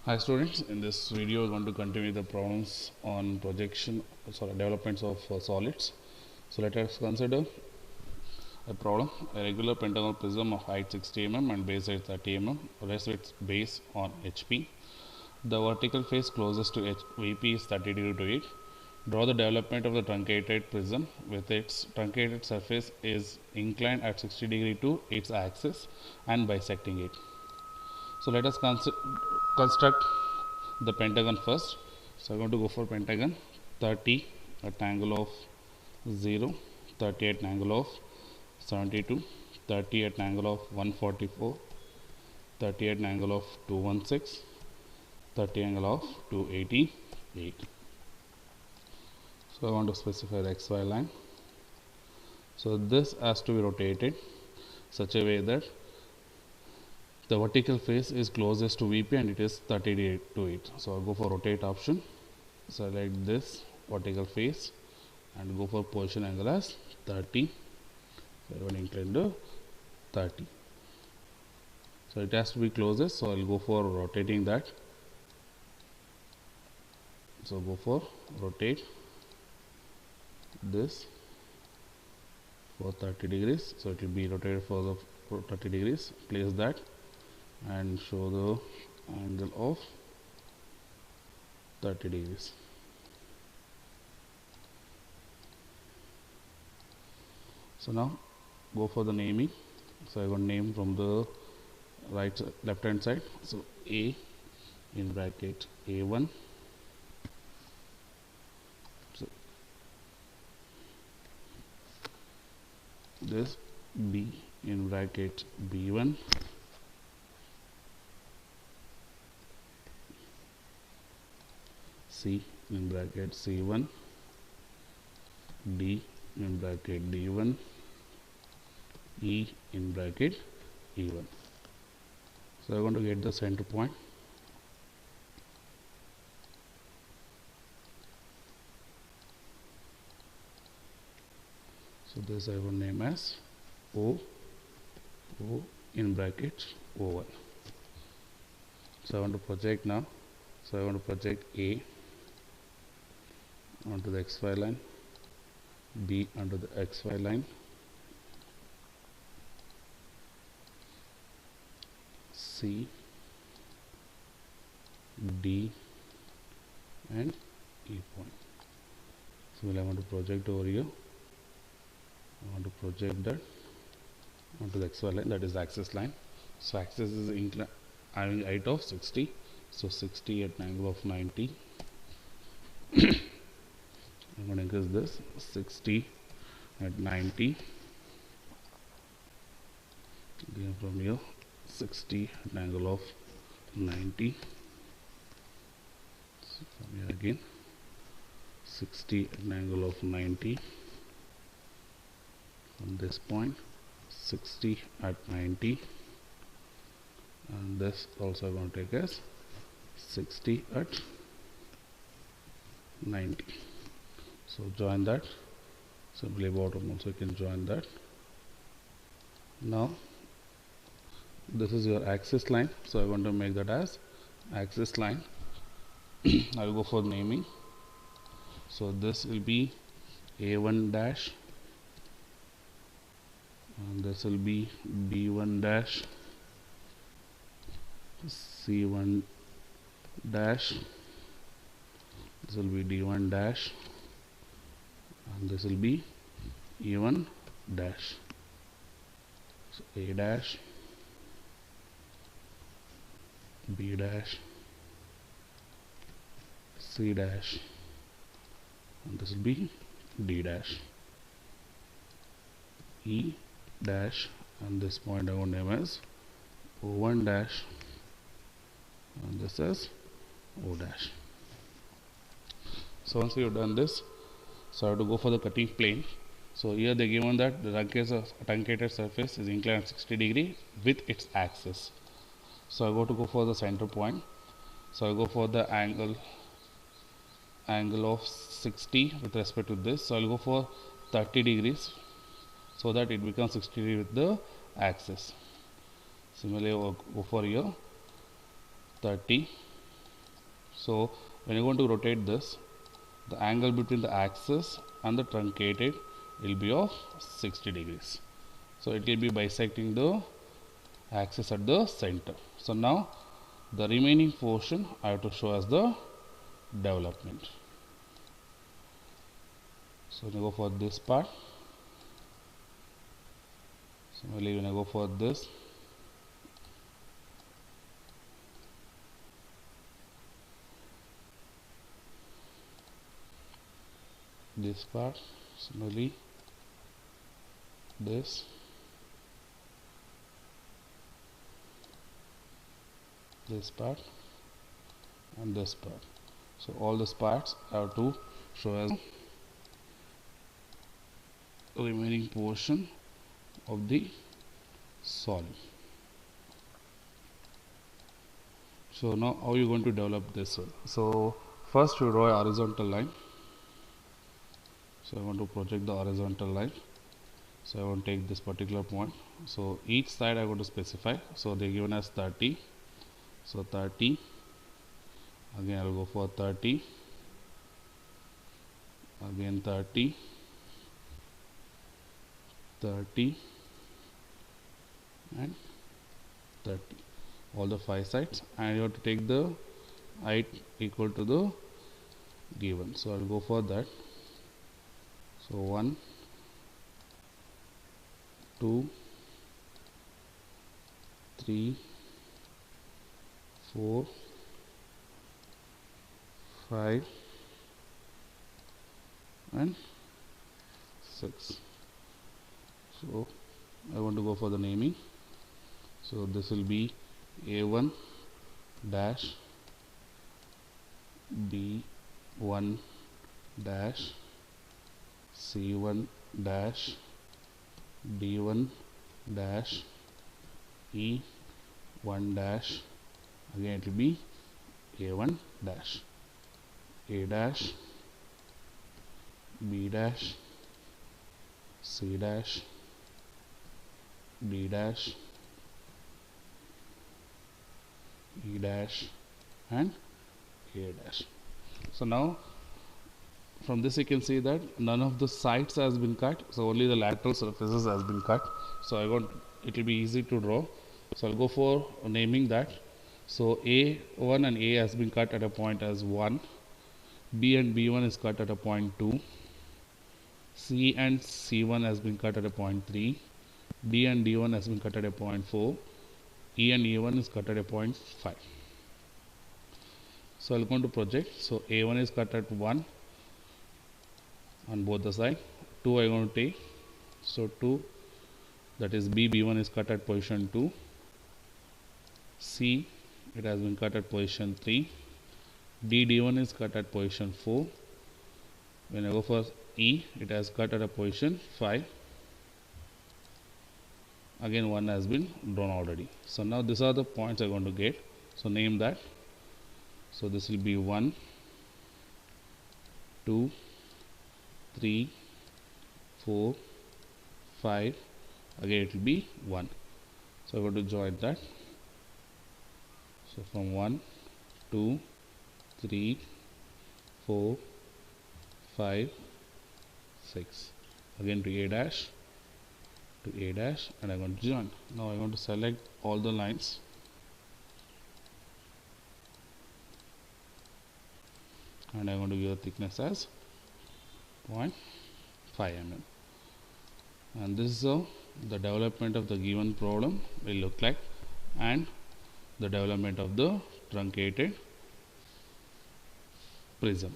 Hi students, in this video we're going to continue the problems on developments of solids. So let us consider a problem. A regular pentagon prism of height 60 mm and base height 30 mm rests with its base on HP. The vertical face closest to VP is 30 degree to it. Draw the development of the truncated prism with its truncated surface is inclined at 60 degree to its axis and bisecting it. So let us construct the pentagon first. So I'm going to go for pentagon 30 at angle of 0, 30 at angle of 72, 30 at angle of 144, 30 at angle of 216, 30 angle of 288. So I want to specify the XY line. So this has to be rotated such a way that the vertical face is closest to VP and it is 30 degree to it. So I'll go for rotate option, select this vertical face and go for position angle as 30. So I want to incline to 30. So it has to be closest, so I'll go for rotating that. So go for rotate this for 30 degrees. So it will be rotated for 30 degrees. Place that and show the angle of 30 degrees. So now go for the naming. So I want name from the left hand side. So A in bracket A1. So this B in bracket B1. C in bracket C1, D in bracket D1, E in bracket E1. So I want to get the center point. So this I will name as O in bracket O1. So I want to project now. So I want to project A onto the XY line, B onto the XY line, C, D and E point. So I want to project over here. I want to project that onto the XY line, that is the axis line. So axis is having height of 60. So 60 at an angle of 90. I'm going to increase this 60 at 90. Again from here 60 at an angle of 90. So from here again 60 at an angle of 90. From this point 60 at 90. And this also I'm going to take as 60 at 90. So join that. Simply bottom also you can join that. Now this is your axis line, so I want to make that as axis line. I will go for naming. So this will be A1 dash and this will be B1 dash, C1 dash, this will be D1 dash and this will be E1 dash. So A dash, B dash, C dash and this will be D dash, E dash and this point I want to name as O1 dash and this is O dash. So once you have done this, so I have to go for the cutting plane. So here they given that the truncated surface is inclined at 60 degree with its axis. So I go for the center point. So I go for the angle of 60 with respect to this. So I'll go for 30 degrees so that it becomes 60 degree with the axis. Similarly, I'll go for here 30 So when you're going to rotate this, the angle between the axis and the truncated will be of 60 degrees. So it will be bisecting the axis at the center. So now the remaining portion I have to show as the development. So when I go for this part, similarly when I go for this part, similarly this part and this part. So all these parts I have to show as remaining portion of the solid. So now how are you going to develop this one? So first you draw a horizontal line. So I want to project the horizontal line. So I want to take this particular point. So each side I want to specify. So they given as 30. So 30. Again I will go for 30. Again 30. 30 and 30, all the 5 sides, and you have to take the height equal to the given. So I'll go for that. So 1, 2, 3, 4, 5 and 6. So I want to go for the naming. So this will be A1 dash, B1 dash, C1 dash, D1 dash, E1 dash. Again it will be A1 dash, A dash, B dash, C dash, D dash, E dash and A dash. So now from this you can see that none of the sides has been cut, so only the lateral surfaces has been cut. So I want it will be easy to draw. So I'll go for naming that. So A1 and A has been cut at a point as 1, B and B1 is cut at a point 2, C and C1 has been cut at a point 3, D and D1 has been cut at a point 4, E and E1 is cut at a point 5. So I'll go to project. So A1 is cut at 1 on both the side, 2 I'm going to take. So 2, that is B1 is cut at position 2, C it has been cut at position 3, D1 is cut at position 4. When I go for E, it has cut at a position 5. Again 1 has been drawn already. So now these are the points I'm going to get. So name that. So this will be 1, 2, 3, 4, 5. Again it will be 1. So I'm going to join that. So from 1, 2, 3, 4, 5, 6. Again to A dash, and I'm going to join. Now I'm going to select all the lines. And I'm going to give a thickness as 0.5 mm. And this is how the development of the given problem will look like, and the development of the truncated prism.